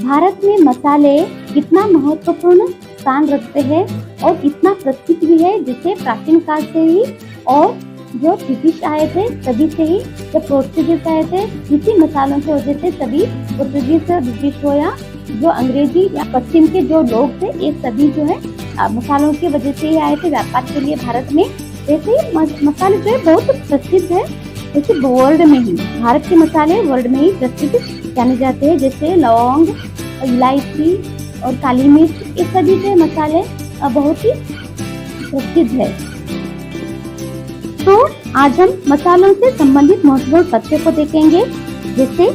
भारत में मसाले कितना महत्वपूर्ण स्थान रखते हैं और इतना प्रसिद्ध भी है, जिसे प्राचीन काल से ही और जो ब्रिटिश आए थे तभी से ही, जब पोर्चुगीज आए थे इसी मसालों की वजह से सभी पोर्चुगीज ब्रिटिश हो या जो अंग्रेजी या पश्चिम के जो लोग थे, ये सभी जो है मसालों की वजह से ही आए थे व्यापार के लिए भारत में। वैसे ही मसाले जो है बहुत प्रसिद्ध है, जैसे वर्ल्ड में ही भारत के मसाले वर्ल्ड में ही प्रसिद्ध जाने जाते हैं, जैसे लौंग, इलायची और काली मिर्च, ये सभी जो मसाले बहुत ही प्रसिद्ध है। तो आज हम मसालों से संबंधित महत्वपूर्ण तथ्य को देखेंगे। जैसे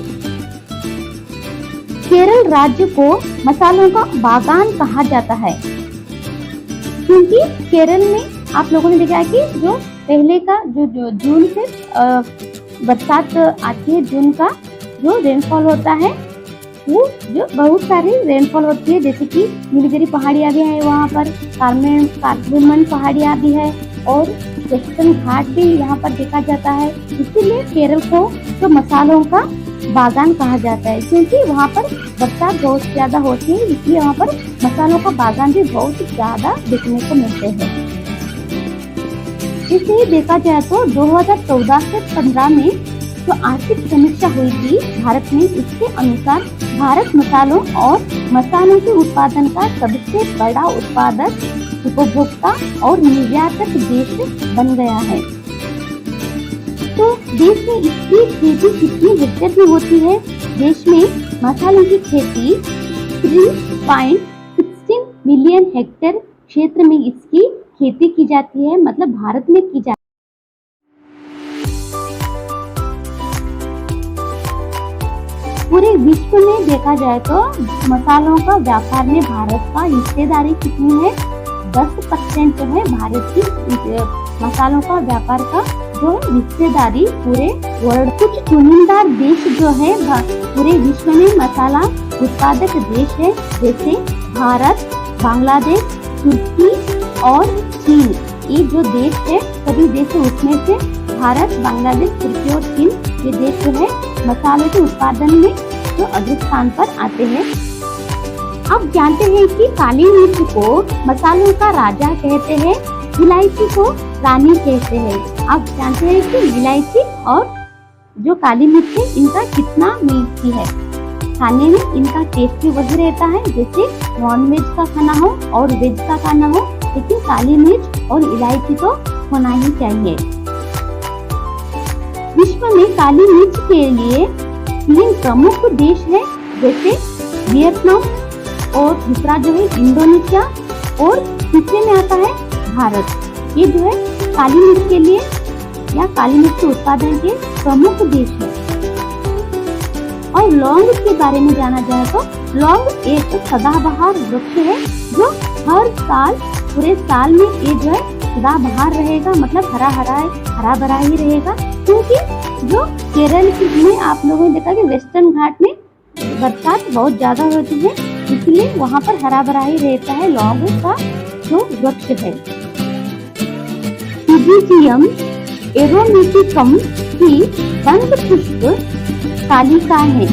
केरल राज्य को मसालों का बागान कहा जाता है, क्योंकि केरल में आप लोगों ने देखा है कि जो पहले का जो जून से बरसात आती है, जून का जो रेनफॉल होता है वो जो बहुत सारी रेनफॉल होती है, जैसे कि नीलगिरी पहाड़ियाँ भी है, वहाँ पर कार्मेन पहाड़ियाँ भी है और वेस्टर्न घाट भी यहाँ पर देखा जाता है। इसीलिए केरल को जो मसालों का बागान कहा जाता है, क्योंकि वहाँ पर बरसात बहुत ज्यादा होती है, इसलिए वहाँ पर मसालों का बागान भी बहुत ज्यादा देखने को मिलते हैं। इसे ही देखा जाए तो 2014 से 15 में जो आर्थिक समीक्षा हुई थी भारत में, इसके अनुसार भारत मसालों और मसालों के उत्पादन का सबसे बड़ा उत्पादक, उपभोक्ता और निर्यातक देश बन गया है। तो देश में इसकी खेती कितनी हेक्टेयर में होती है? देश में मसालों की खेती 3.16 मिलियन हेक्टेयर क्षेत्र में इसकी खेती की जाती है, मतलब भारत में की जाती है। पूरे विश्व में देखा जाए तो मसालों का व्यापार में भारत का हिस्सेदारी कितनी है? 10% जो है भारत की मसालों का व्यापार का जो हिस्सेदारी पूरे वर्ल्ड। कुछ चुनिंदा देश जो है पूरे विश्व में मसाला उत्पादक देश है, जैसे भारत, बांग्लादेश, तुर्की और चीन। ये जो देश है सभी देश उसमें से भारत, बांग्लादेश, तुर्की और चीन ये देश जो है मसालों के उत्पादन में जो अग्रस्थान पर आते हैं। अब जानते हैं कि काली मिर्च को मसालों का राजा कहते हैं, इलायची को रानी कहते हैं। आप जानते हैं कि इलायची और जो काली मिर्च है इनका कितना मीठी है, खाने में इनका टेस्ट भी वही रहता है, जैसे नॉन वेज का खाना हो और वेज का खाना हो, लेकिन काली मिर्च और इलायची तो होना ही चाहिए। विश्व में काली मिर्च के लिए 3 प्रमुख देश है, जैसे वियतनाम और दूसरा जो है इंडोनेशिया और तीसरे में आता है भारत। ये जो है काली मिर्च के लिए या काली मिर्च के उत्पादन के प्रमुख देश है। और लौंग के बारे में जाना जाए तो लौंग एक सदाबहार वृक्ष है, जो हर साल पूरे साल में ये जो है सदाबहार रहेगा, मतलब हरा भरा ही रहेगा, क्योंकि जो केरल में आप लोगों ने देखा कि वेस्टर्न घाट में बरसात बहुत ज्यादा होती है, इसलिए वहाँ पर हरा भरा ही रहता है लौंग का जो वृक्ष है। सिजिजियम एरोमेटिकम की बंद पुष्प तालिका है।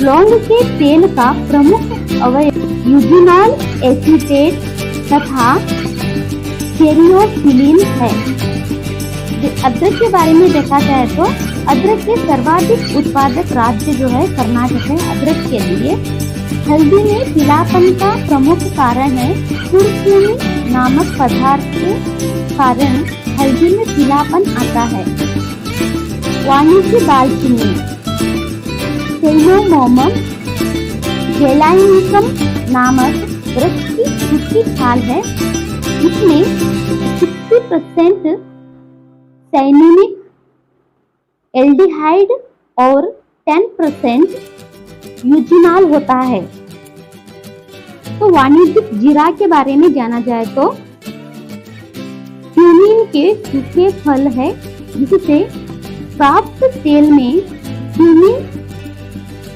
लौंग के तेल का प्रमुख अवयव यूजिनॉल एसीटेट तथा कैरियोसिलिन है। अदरक के बारे में देखा जाए तो अदरक के सर्वाधिक उत्पादक राज्य जो है कर्नाटक है अदरक के लिए। हल्दी में पीलापन का प्रमुख कारण है कुरकुमी नामक पदार्थ के कारण हल्दी में पीलापन आता है। वाणिज्य दालचीनी सेलोमोमम जेलाइनिकम नामक वृक्ष की सूखी छाल है। इसमें 60% साइनिनिक एल्डिहाइड और 10% यूजिनॉल होता है। तो वाणिज्यिक जीरा के बारे में जाना जाए तो क्यूमिन के सूखे फल है, जिससे प्राप्त तेल में क्यूमिन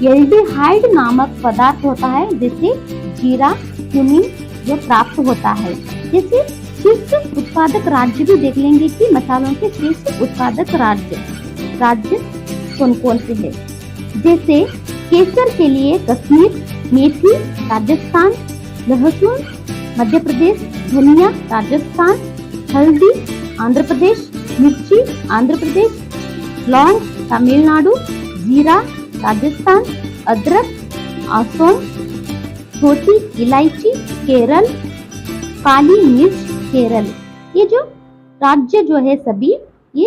एल्डिहाइड नामक पदार्थ होता है, जिससे जीरा क्यूमिन जो प्राप्त होता है। जैसे शीर्ष उत्पादक राज्य भी देख लेंगे कि मसालों के शीर्ष उत्पादक राज्य कौन कौन से है। जैसे केसर के लिए कश्मीर, मेथी राजस्थान, लहसुन मध्य प्रदेश, धनिया राजस्थान, हल्दी आंध्र प्रदेश, मिर्ची आंध्र प्रदेश, लौंग तमिलनाडु, जीरा राजस्थान, अदरक असम, छोटी इलायची केरल, काली मिर्च केरल। ये जो राज्य जो है सभी